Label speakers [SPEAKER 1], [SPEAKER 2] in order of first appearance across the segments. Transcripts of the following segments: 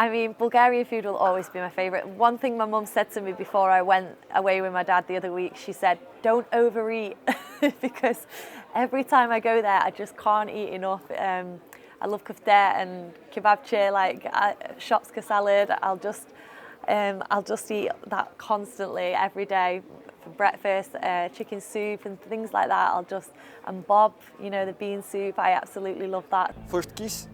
[SPEAKER 1] I mean, Bulgarian food will always be my favourite. One thing my mum said to me before I went away with my dad the other week, she said, don't overeat, because every time I go there, I just can't eat enough. I love kofte and kebabchi, like shopska salad. I'll just eat that constantly every day for breakfast, chicken soup and things like that. And bob, you know, the bean soup, I absolutely love that.
[SPEAKER 2] First kiss.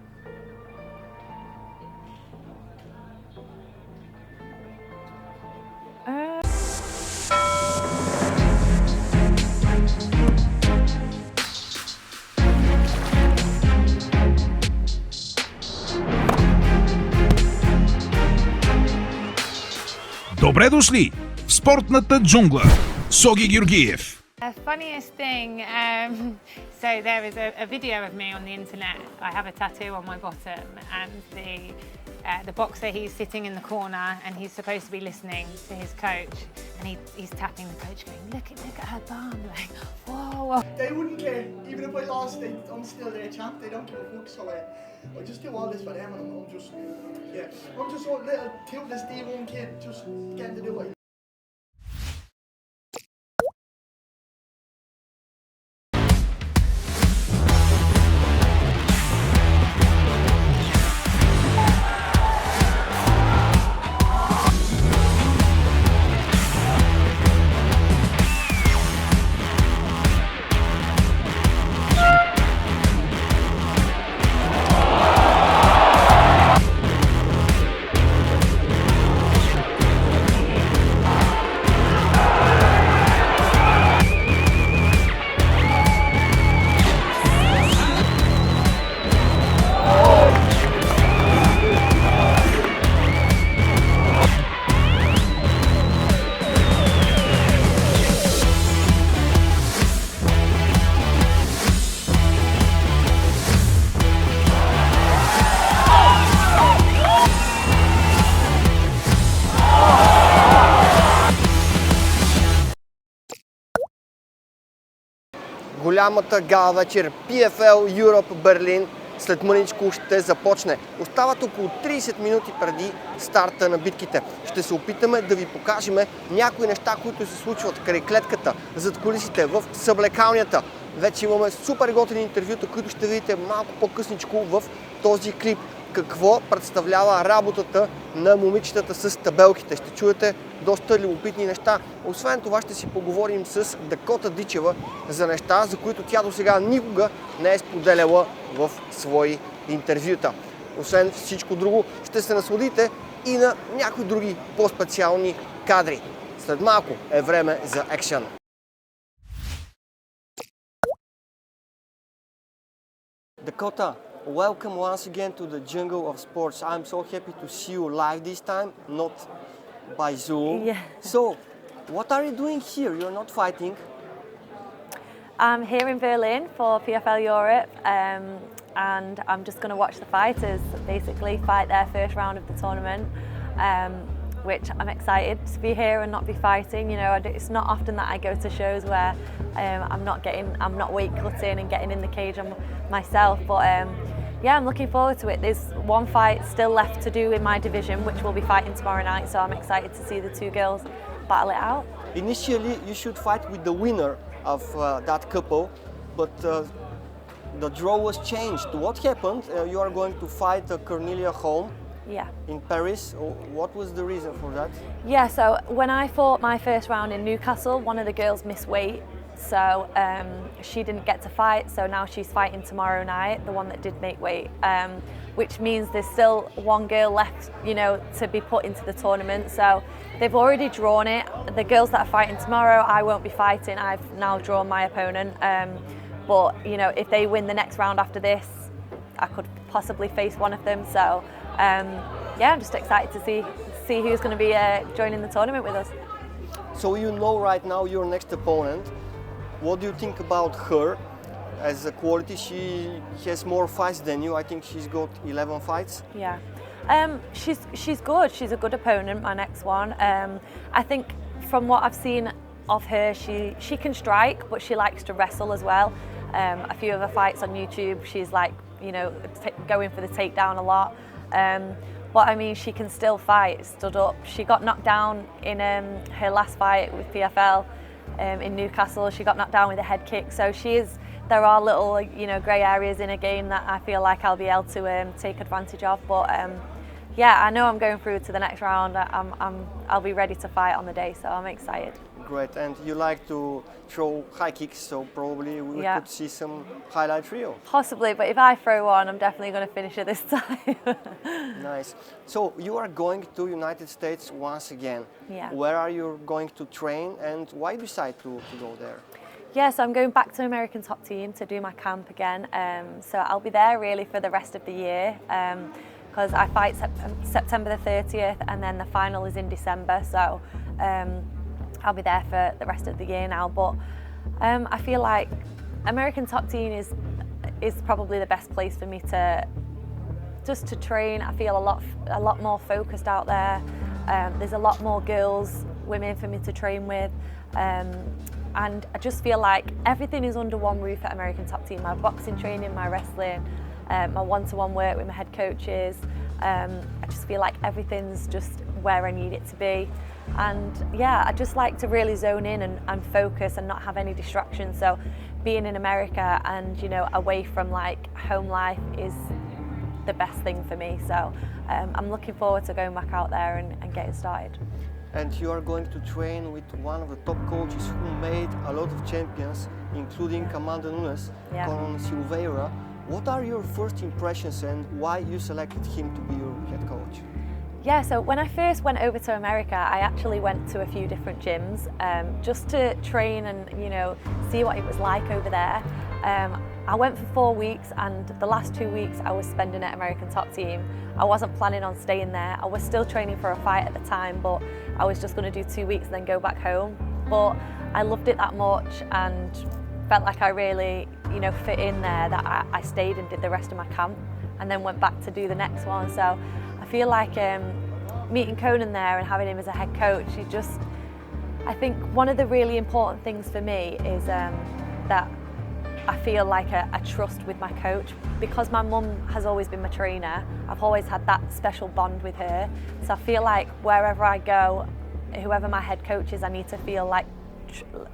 [SPEAKER 3] Добре дошли в спортната джунгла. Соги Георгиев.
[SPEAKER 4] The funniest thing, so there is a video of me on the internet. I have a tattoo on my bottom, and the boxer, he's sitting in the corner and he's supposed to be listening to his coach, and he's tapping the coach going, look at her bum, like, whoa.
[SPEAKER 5] They wouldn't care, even if I lost, I'm still their champ, they don't give a fuck, so I just do all this for them, and I'm just a little toothless D1 kid, just getting to do it.
[SPEAKER 2] Голямата галавечер PFL Europe Берлин след мъничко ще започне. Остават около 30 минути преди старта на битките. Ще се опитаме да ви покажем някои неща, които се случват край клетката, зад кулисите, в съблекалнята. Вече имаме супер готини интервюта, които ще видите малко по-късничко в този клип. Какво представлява работата на момичетата с табелките. Ще чуете доста любопитни неща. Освен това ще си поговорим с Дакота Дичева за неща, за които тя досега никога не е споделяла в свои интервюта. Освен всичко друго, ще се насладите и на някои други по-специални кадри. След малко е време за екшън. Dakota, welcome once again to the jungle of sports. I'm so happy to see you live this time, not by Zoom.
[SPEAKER 1] Yeah.
[SPEAKER 2] So, what are you doing here? You're not fighting.
[SPEAKER 1] I'm here in Berlin for PFL Europe, and I'm just going to watch the fighters basically fight their first round of the tournament, which I'm excited to be here and not be fighting. You know, it's not often that I go to shows where I'm not weight cutting and getting in the cage myself, but yeah, I'm looking forward to it. There's one fight still left to do in my division, which we'll be fighting tomorrow night, so I'm excited to see the two girls battle it out.
[SPEAKER 2] Initially, you should fight with the winner of that couple, but the draw was changed. What happened? You are going to fight Cornelia Holm.
[SPEAKER 1] Yeah.
[SPEAKER 2] In Paris. What was the reason for that?
[SPEAKER 1] Yeah, so when I fought my first round in Newcastle, one of the girls missed weight, so she didn't get to fight, so now she's fighting tomorrow night, the one that did make weight, which means there's still one girl left, you know, to be put into the tournament. So they've already drawn it. The girls that are fighting tomorrow, I won't be fighting. I've now drawn my opponent, but you know, if they win the next round after this, I could possibly face one of them. So yeah, I'm just excited to see who's going to be joining the tournament with us.
[SPEAKER 2] So you know right now your next opponent. What do you think about her as a quality? She has more fights than you. I think she's got 11 fights.
[SPEAKER 1] Yeah, she's good. She's a good opponent, my next one. I think from what I've seen of her, she can strike, but she likes to wrestle as well. A few of her fights on YouTube, she's like, you know, going for the takedown a lot. but I mean, she can still fight, stood up. She got knocked down in her last fight with PFL in Newcastle. She got knocked down with a head kick. So there are little, grey areas in a game that I feel like I'll be able to take advantage of. But yeah, I know I'm going through to the next round. I'll be ready to fight on the day, so I'm excited.
[SPEAKER 2] Great, and you like to throw high kicks, so probably we could see some highlight reel.
[SPEAKER 1] Possibly, but if I throw one, I'm definitely going to finish it this time.
[SPEAKER 2] Nice. So you are going to United States once again.
[SPEAKER 1] Yeah.
[SPEAKER 2] Where are you going to train, and why decide to go there?
[SPEAKER 1] Yeah, so I'm going back to American Top Team to do my camp again. So I'll be there really for the rest of the year. Because I fight September the 30th, and then the final is in December. So I'll be there for the rest of the year now, but I feel like American Top Team is probably the best place for me to train. I feel a lot more focused out there. There's a lot more women for me to train with, and I just feel like everything is under one roof at American Top Team. My boxing training, my wrestling, my one-to-one work with my head coaches. I just feel like everything's just where I need it to be. And yeah, I just like to really zone in and focus and not have any distractions. So being in America and away from like home life is the best thing for me. So I'm looking forward to going back out there and getting started.
[SPEAKER 2] And you are going to train with one of the top coaches who made a lot of champions, including Amanda Nunez, Conan Silveyra. What are your first impressions and why you selected him to be your head coach?
[SPEAKER 1] Yeah, so when I first went over to America, I actually went to a few different gyms just to train and see what it was like over there. I went for 4 weeks, and the last 2 weeks I was spending at American Top Team. I wasn't planning on staying there. I was still training for a fight at the time, but I was just going to do 2 weeks and then go back home. But I loved it that much and felt like I really fit in there, that I stayed and did the rest of my camp and then went back to do the next one. So I feel like meeting Conан there and having him as a head coach, I think one of the really important things for me is that I feel like a trust with my coach. Because my mum has always been my trainer, I've always had that special bond with her. So I feel like wherever I go, whoever my head coach is, I need to feel like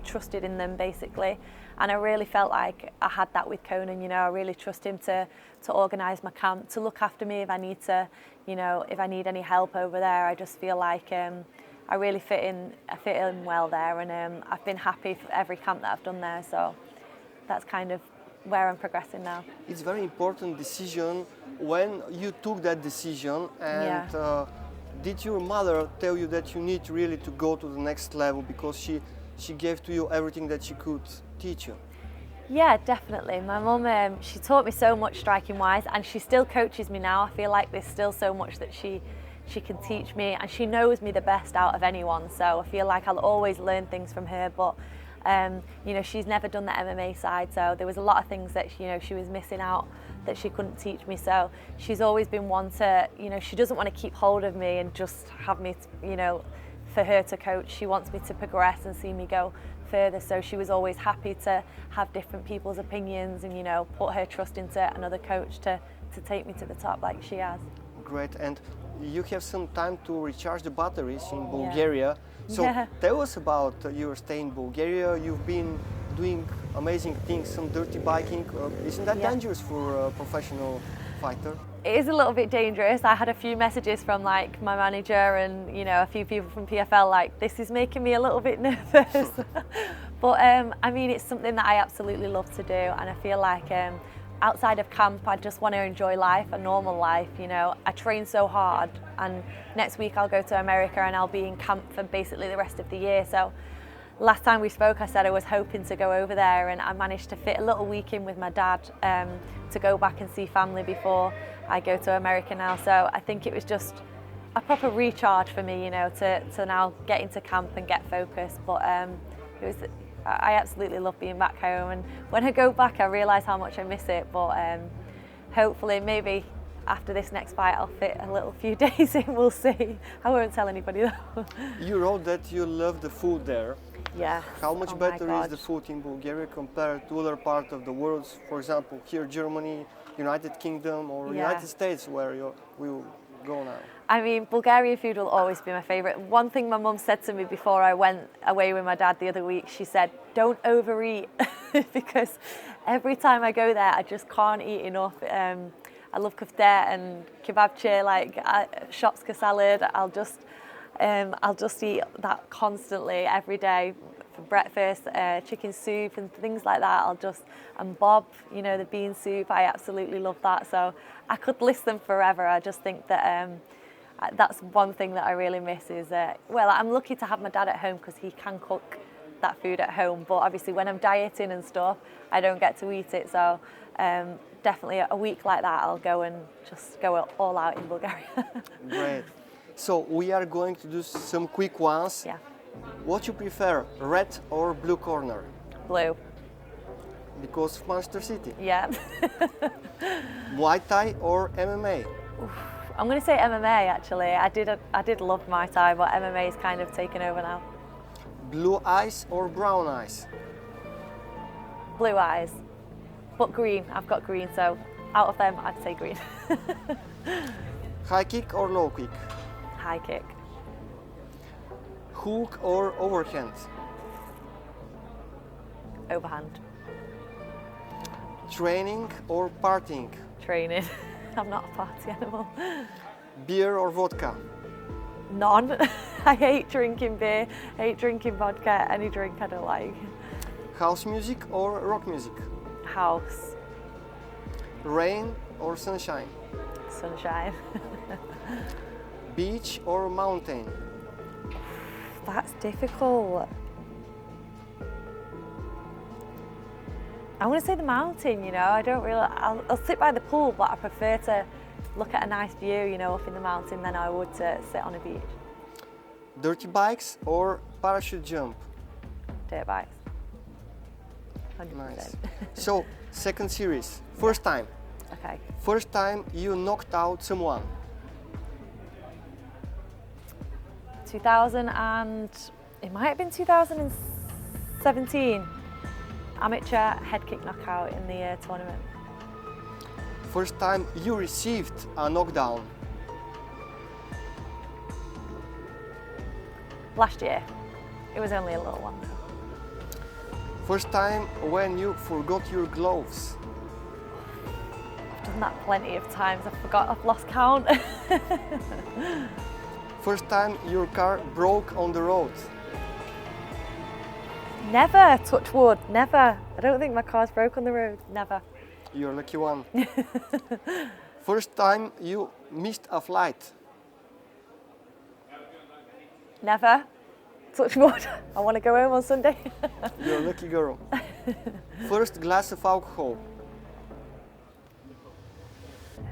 [SPEAKER 1] trusted in them basically. And I really felt like I had that with Conan. I really trust him to organise my camp, to look after me if I need to, if I need any help over there. I just feel like I really fit in well there, and I've been happy for every camp that I've done there. So that's kind of where I'm progressing now.
[SPEAKER 2] It's a very important decision. When you took that decision, and did your mother tell you that you need really to go to the next level because she gave to you everything that she could teach you?
[SPEAKER 1] Yeah, definitely. My mum, she taught me so much striking wise, and she still coaches me now. I feel like there's still so much that she can teach me, and she knows me the best out of anyone. So I feel like I'll always learn things from her. But she's never done the MMA side, so there was a lot of things that she was missing out that she couldn't teach me. So she's always been one to, she doesn't want to keep hold of me and just have me, for her to coach. She wants me to progress and see me go further. So she was always happy to have different people's opinions and put her trust into another coach to take me to the top like she has.
[SPEAKER 2] Great. And you have some time to recharge the batteries in Bulgaria. So tell us about your stay in Bulgaria. You've been doing amazing things, some dirty biking. Isn't that dangerous for a professional fighter?
[SPEAKER 1] It is a little bit dangerous. I had a few messages from like my manager and a few people from PFL like, this is making me a little bit nervous. But I mean, it's something that I absolutely love to do, and I feel like outside of camp I just want to enjoy life, a normal life. I train so hard, and next week I'll go to America and I'll be in camp for basically the rest of the year. So last time we spoke I said I was hoping to go over there, and I managed to fit a little week in with my dad to go back and see family before I go to America now. So I think it was just a proper recharge for me, to now get into camp and get focused. But I absolutely love being back home, and when I go back I realise how much I miss it. But hopefully maybe after this next fight I'll fit a little few days in, we'll see. I won't tell anybody though.
[SPEAKER 2] You wrote that you love the food there.
[SPEAKER 1] Yeah.
[SPEAKER 2] How much better is the food in Bulgaria compared to other parts of the world? For example, here Germany, United Kingdom, or United States, where Go now.
[SPEAKER 1] I mean, Bulgarian food will always be my favourite. One thing my mum said to me before I went away with my dad the other week, she said, don't overeat, because every time I go there, I just can't eat enough. I love kofte and kebabchi, like shopska salad. I'll just eat that constantly every day for breakfast. Chicken soup and things like that. And bob, you know, the bean soup. I absolutely love that. So I could list them forever. I just think that that's one thing that I really miss is, well, I'm lucky to have my dad at home because he can cook that food at home. But obviously when I'm dieting and stuff, I don't get to eat it. So definitely a week like that, I'll go and just go all out in Bulgaria.
[SPEAKER 2] Great. So we are going to do some quick ones.
[SPEAKER 1] Yeah.
[SPEAKER 2] What you prefer, red or blue corner?
[SPEAKER 1] Blue.
[SPEAKER 2] Because of Manchester City.
[SPEAKER 1] Yeah.
[SPEAKER 2] Muay Thai or MMA?
[SPEAKER 1] I'm going to say MMA actually. I did love Muay Thai, but MMA is kind of taken over now.
[SPEAKER 2] Blue eyes or brown eyes?
[SPEAKER 1] Blue eyes, but green. I've got green, so out of them, I'd say green.
[SPEAKER 2] High kick or low kick?
[SPEAKER 1] High kick.
[SPEAKER 2] Hook or overhand?
[SPEAKER 1] Overhand.
[SPEAKER 2] Training or partying?
[SPEAKER 1] Training. I'm not a party animal.
[SPEAKER 2] Beer or vodka?
[SPEAKER 1] None. I hate drinking beer, hate drinking vodka, any drink I don't like.
[SPEAKER 2] House music or rock music?
[SPEAKER 1] House.
[SPEAKER 2] Rain or sunshine?
[SPEAKER 1] Sunshine.
[SPEAKER 2] Beach or mountain?
[SPEAKER 1] That's difficult. I want to say the mountain, you know. I don't really, I'll sit by the pool, but I prefer to look at a nice view, you know, up in the mountain than I would to sit on a beach.
[SPEAKER 2] Dirty bikes or parachute jump?
[SPEAKER 1] Dirt bikes. 100%.
[SPEAKER 2] Nice. So, second series, first time.
[SPEAKER 1] Okay.
[SPEAKER 2] First time you knocked out someone?
[SPEAKER 1] 2000 and, it might have been 2017. Amateur head kick knockout in the tournament.
[SPEAKER 2] First time you received a knockdown?
[SPEAKER 1] Last year. It was only a little one.
[SPEAKER 2] First time when you forgot your gloves?
[SPEAKER 1] I've done that plenty of times. I've lost count.
[SPEAKER 2] First time your car broke on the road?
[SPEAKER 1] Never, touch wood, never. I don't think my car's broke on the road, never.
[SPEAKER 2] You're a lucky one. First time you missed a flight?
[SPEAKER 1] Never, touch wood. I want to go home on Sunday.
[SPEAKER 2] You're a lucky girl. First glass of alcohol?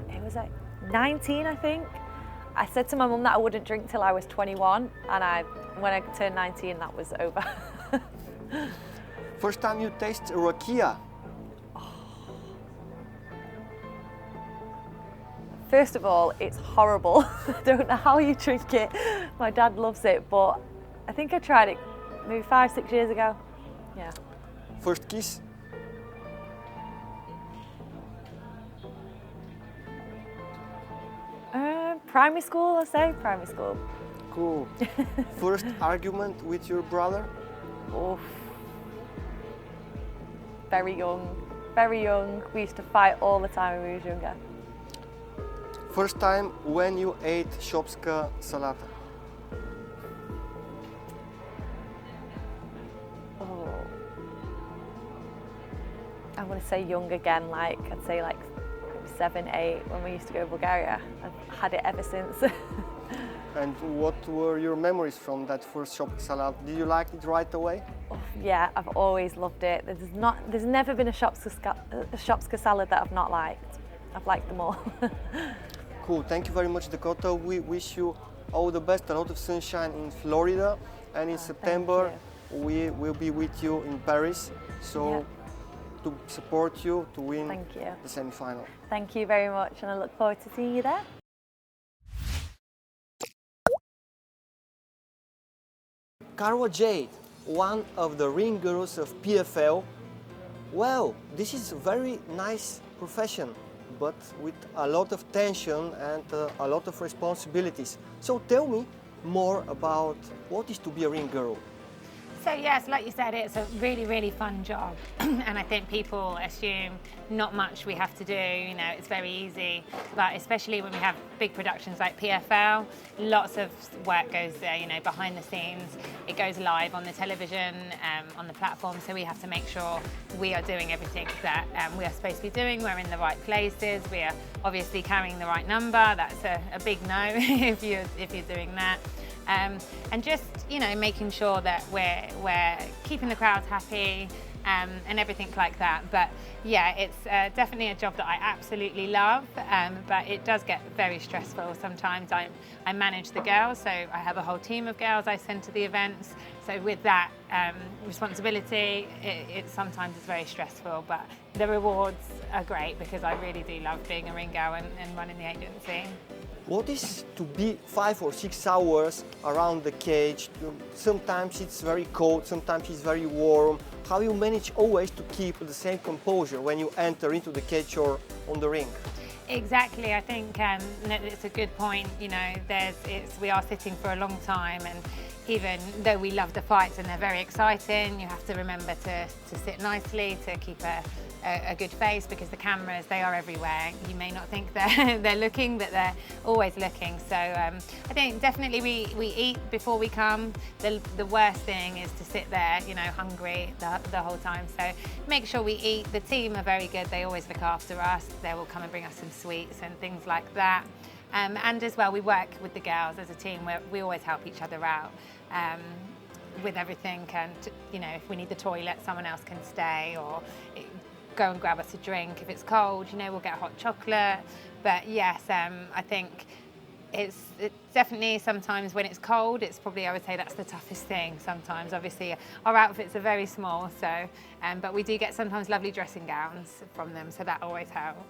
[SPEAKER 1] It was like 19, I think. I said to my mum that I wouldn't drink till I was 21, and when I turned 19, that was over.
[SPEAKER 2] First time you taste rakia?
[SPEAKER 1] First of all, it's horrible. I don't know how you drink it. My dad loves it, but I think I tried it maybe 5-6 years ago. Yeah.
[SPEAKER 2] First kiss?
[SPEAKER 1] Primary school, I'll say, primary school.
[SPEAKER 2] Cool. First argument with your brother?
[SPEAKER 1] Oof. Very young, very young. We used to fight all the time when we was younger.
[SPEAKER 2] First time when you ate shopska salata?
[SPEAKER 1] Oh. I want to say young again, like I'd say like 7, 8 when we used to go to Bulgaria. I've had it ever since.
[SPEAKER 2] And what were your memories from that first shopska salad? Did you like it right away?
[SPEAKER 1] Oh, yeah, I've always loved it. There's never been a shopska salad that I've not liked. I've liked them all.
[SPEAKER 2] Cool, thank you very much, Dakota. We wish you all the best, a lot of sunshine in Florida, and in September we will be with you in Paris. So to support you to win the semi-final.
[SPEAKER 1] Thank you very much, and I look forward to seeing you there.
[SPEAKER 2] Karla Jейд, one of the ring girls of PFL. Well, this is a very nice profession, but with a lot of tension and a lot of responsibilities. So tell me more about what is to be a ring girl.
[SPEAKER 4] So yes, like you said, it's a really, really fun job. And I think people assume not much we have to do, you know, it's very easy. But especially when we have big productions like PFL, lots of work goes there, you know, behind the scenes. It goes live on the television, on the platform, so we have to make sure we are doing everything that we are supposed to be doing. We're in the right places, we are obviously carrying the right number. That's a big no if you're doing that. And just, you know, making sure that we're keeping the crowds happy and everything like that. But yeah, it's definitely a job that I absolutely love, but it does get very stressful. Sometimes I manage the girls, so I have a whole team of girls I send to the events. So with that responsibility, it sometimes is very stressful, but the rewards are great because I really do love being a ring girl and running the agency.
[SPEAKER 2] What is to be 5 or 6 hours around the cage? Sometimes it's very cold, sometimes it's very warm. How you manage always to keep the same composure when you enter into the cage or on the ring?
[SPEAKER 4] Exactly, I think it's a good point. You know, we are sitting for a long time, and even though we love the fights and they're very exciting, you have to remember to sit nicely, to keep a good face, because the cameras, they are everywhere. You may not think they're looking, but they're always looking. So I think definitely we eat before we come. The worst thing is to sit there, you know, hungry the whole time. So make sure we eat. The team are very good. They always look after us. They will come and bring us some sweets and things like that. And as well, we work with the girls as a team where we always help each other out with everything. And, you know, if we need the toilet, someone else can stay, or go and grab us a drink. If it's cold, you know, we'll get hot chocolate. But yes, I think it's definitely sometimes when it's cold, it's probably, I would say that's the toughest thing sometimes. Obviously, our outfits are very small, so, but we do get sometimes lovely dressing gowns from them, so that always helps.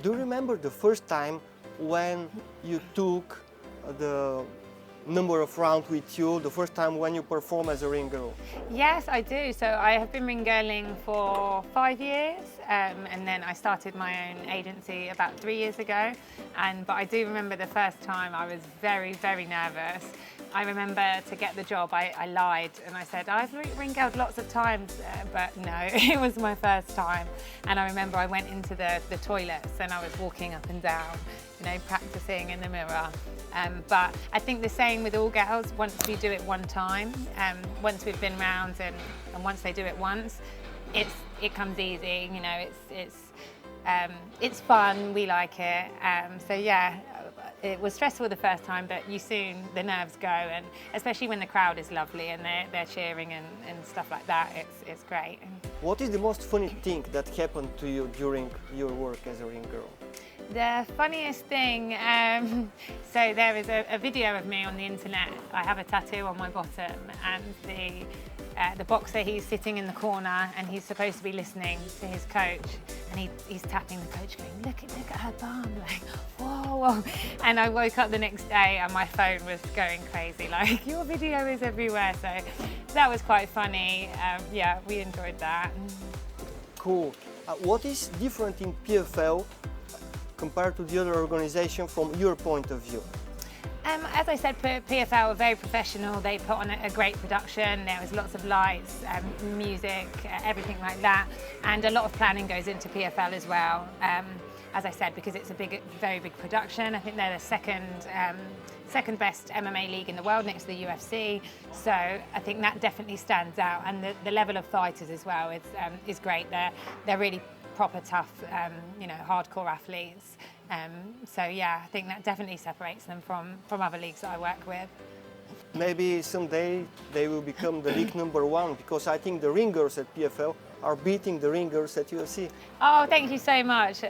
[SPEAKER 2] Do you remember the first time when you took the number of rounds with you, the first time when you perform as a ring girl?
[SPEAKER 4] Yes, I do. So I have been ring girling for 5 years, and then I started my own agency about 3 years ago. But I do remember the first time I was very, very nervous. I remember to get the job, I lied and I said, I've ring girled lots of times, but no, it was my first time. And I remember I went into the toilets and I was walking up and down, you know, practicing in the mirror. But I think the same with all girls, once we do it one time, once we've been round and once they do it once, it comes easy, you know, it's fun, we like it. So yeah, it was stressful the first time, but the nerves go, and especially when the crowd is lovely and they're cheering and stuff like that, it's great.
[SPEAKER 2] What is the most funny thing that happened to you during your work as a ring girl?
[SPEAKER 4] The funniest thing, so there is a video of me on the internet. I have a tattoo on my bottom, and the boxer, he's sitting in the corner and he's supposed to be listening to his coach, and he's tapping the coach going, look at her bum, like, whoa. And I woke up the next day and my phone was going crazy, like, your video is everywhere. So that was quite funny. Yeah, we enjoyed that.
[SPEAKER 2] Cool. What is different in PFL compared to the other organization from your point of view?
[SPEAKER 4] As I said, PFL were very professional. They put on a great production. There was lots of lights, music, everything like that. And a lot of planning goes into PFL as well. As I said, because it's a very big production. I think they're the second best MMA league in the world next to the UFC. So I think that definitely stands out. And the level of fighters as well is great. They're really proper tough, you know, hardcore athletes. So yeah, I think that definitely separates them from other leagues that I work with.
[SPEAKER 2] Maybe someday they will become the league #1, because I think the ringers at PFL are beating the ringers at UFC.
[SPEAKER 4] Oh, thank you so much.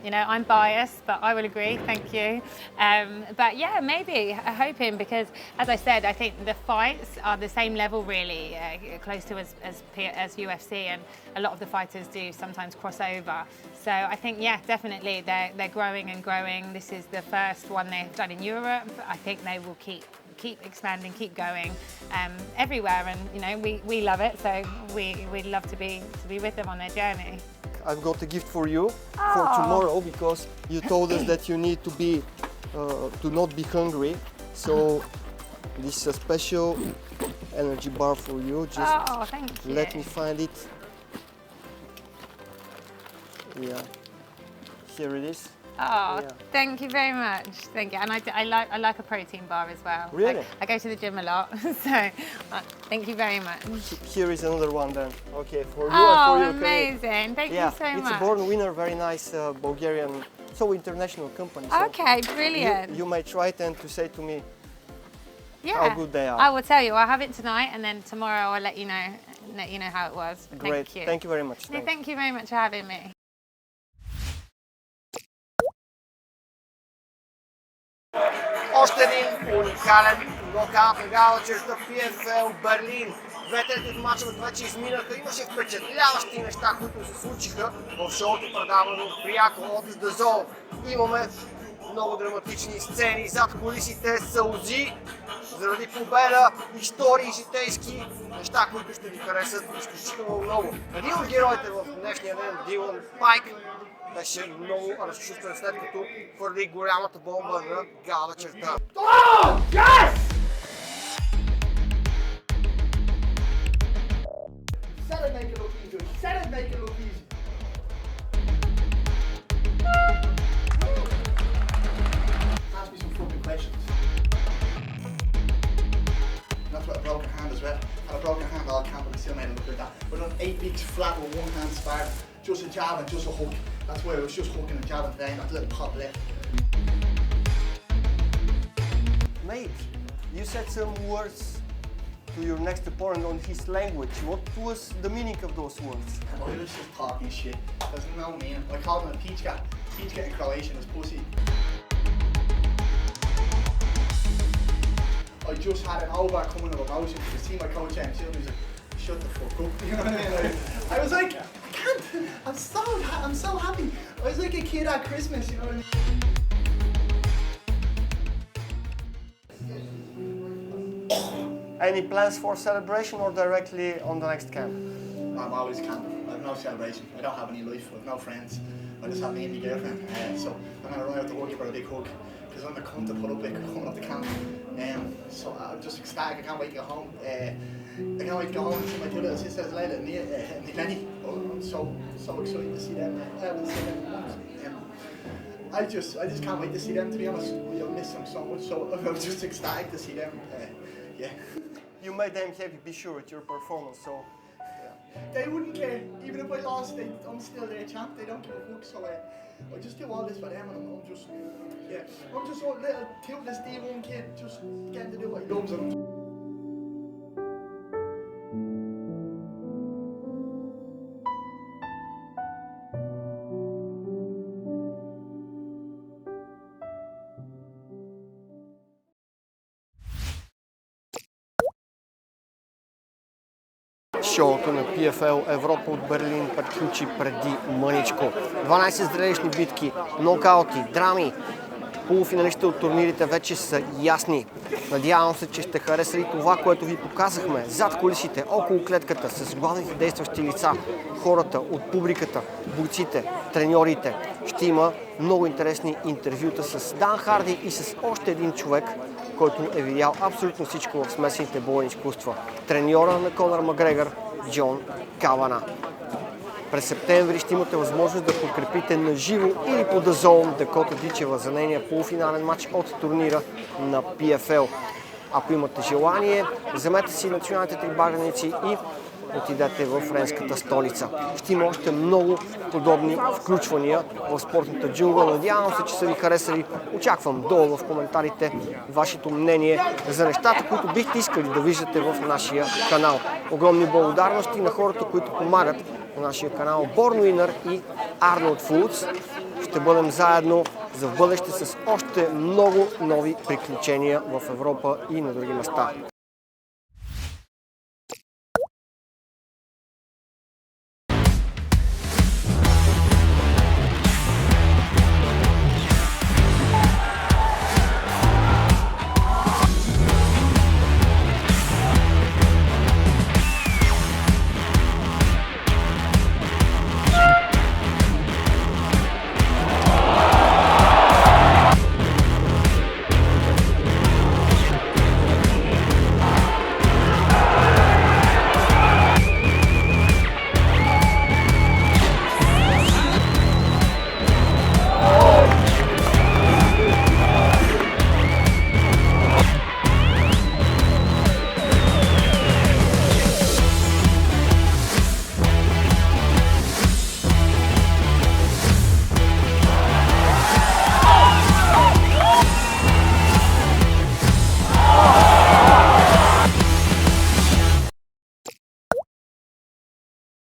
[SPEAKER 4] You know, I'm biased, but I will agree, thank you. But yeah, maybe, hoping, because as I said, I think the fights are the same level really, close to as UFC, and a lot of the fighters do sometimes cross over. So I think, yeah, definitely they're growing and growing. This is the first one they've done in Europe. I think they will keep expanding, keep going everywhere, and you know we love it, so we'd love to be with them on their journey.
[SPEAKER 2] I've got a gift for you for tomorrow because you told us that you need to not be hungry. So this is a special energy bar for you. Just
[SPEAKER 4] thank you.
[SPEAKER 2] let me find it. Yeah, here it is.
[SPEAKER 4] Thank you very much. Thank you. And I like a protein bar as well.
[SPEAKER 2] Really?
[SPEAKER 4] I go to the gym a lot, so thank you very much.
[SPEAKER 2] Here is another one then. Okay, for you and for your career.
[SPEAKER 4] Amazing. Thank you so much.
[SPEAKER 2] It's a born winner, very nice Bulgarian, so international company. So
[SPEAKER 4] okay, brilliant.
[SPEAKER 2] You may try it and to say to me how good they are.
[SPEAKER 4] I will tell you. I'll have it tonight, and then tomorrow I'll let you know how it was.
[SPEAKER 2] Great.
[SPEAKER 4] Thank you.
[SPEAKER 2] Thank you very much.
[SPEAKER 4] No, thank you very much for having me.
[SPEAKER 2] Още един уникален нокаут на галавечерта PFL Берлин. Двете от мачовете вече изминаха. Имаше впечатляващи неща, които се случиха в шоуто, предавано пряко от DAZN. Имаме много драматични сцени, зад кулисите сълзи заради победа, истории, житейски неща, които ще ви харесат изключително много. Един от героите в днешния ден, Дилън Тюк, беше много разчувствен след като хвърли голямата бомба на галавечерта.
[SPEAKER 5] Said I'd make it look easy. Said I'd make it look easy. Ask me some fucking questions. That's what a broken hand as well. Had a broken hand all camp and I still made it look like that. But on 8 weeks flat with one hand spar, just a jab and just a hook. That's where it was just hooking and jabbing today, not a little pop left.
[SPEAKER 2] Mate, you said some words to your next opponent on his language. What was the meaning of those words?
[SPEAKER 5] Oh, he was just talking shit. There's no meaning. I called him a peachka. Peachka in Croatian is pussy. I just had an overcoming of emotion because see my coach James Hill, he's like, shut the fuck up. You know what I mean? I was like, I can't. I'm so happy. I was like a kid at Christmas, you know what I mean?
[SPEAKER 2] Any plans for celebration or directly on the next camp?
[SPEAKER 5] I'm always camping. I have no celebration. I don't have any life. I have no friends. I just have me and my girlfriend. So I'm gonna run out the hug, give her a big hug because I'm a cunt to put up with coming up the camp. So I'm just ecstatic. I can't wait to go home. I can't wait to go home and see my two little sisters, Layla and Lenny. Oh, I'm so excited to see them. I haven't seen them in months. I just can't wait to see them. To be honest, I'll miss them so much. So I'm just ecstatic to see them. Yeah.
[SPEAKER 2] You made them happy, be sure, at your performance, so...
[SPEAKER 5] They wouldn't care. Even if I lost, I'm still their champ. They don't give a fuck. So I just do all this for them, and I'm just a little toothless D1 kid, just getting to do what he loves.
[SPEAKER 2] Шоуто на PFL Европа от Берлин приключи преди мъничко. 12 зрелищни битки, нокаути, драми. Полуфиналистите от турнирите вече са ясни. Надявам се, че ще хареса и това, което ви показахме зад кулисите, около клетката, с главните действащи лица, хората от публиката, бойците, треньорите. Ще има много интересни интервюта с Дан Харди и с още един човек, който е видял абсолютно всичко в смесените бойни изкуства. Треньора на Конор Макгрегор, Джон Кавана. През септември ще имате възможност да подкрепите на живо или по DAZN Дакота Дичева за нейния полуфинален матч от турнира на PFL. Ако имате желание, вземете си националните трибаганици и отидете в френската столица. Ще има още много подобни включвания в спортната джунгла. Надявам се, че са ви харесали. Очаквам долу в коментарите вашето мнение за нещата, които бихте искали да виждате в нашия канал. Огромни благодарности на хората, които помагат на нашия канал Born Winner и Arnold Foods. Ще бъдем заедно за в бъдеще с още много нови приключения в Европа и на други места.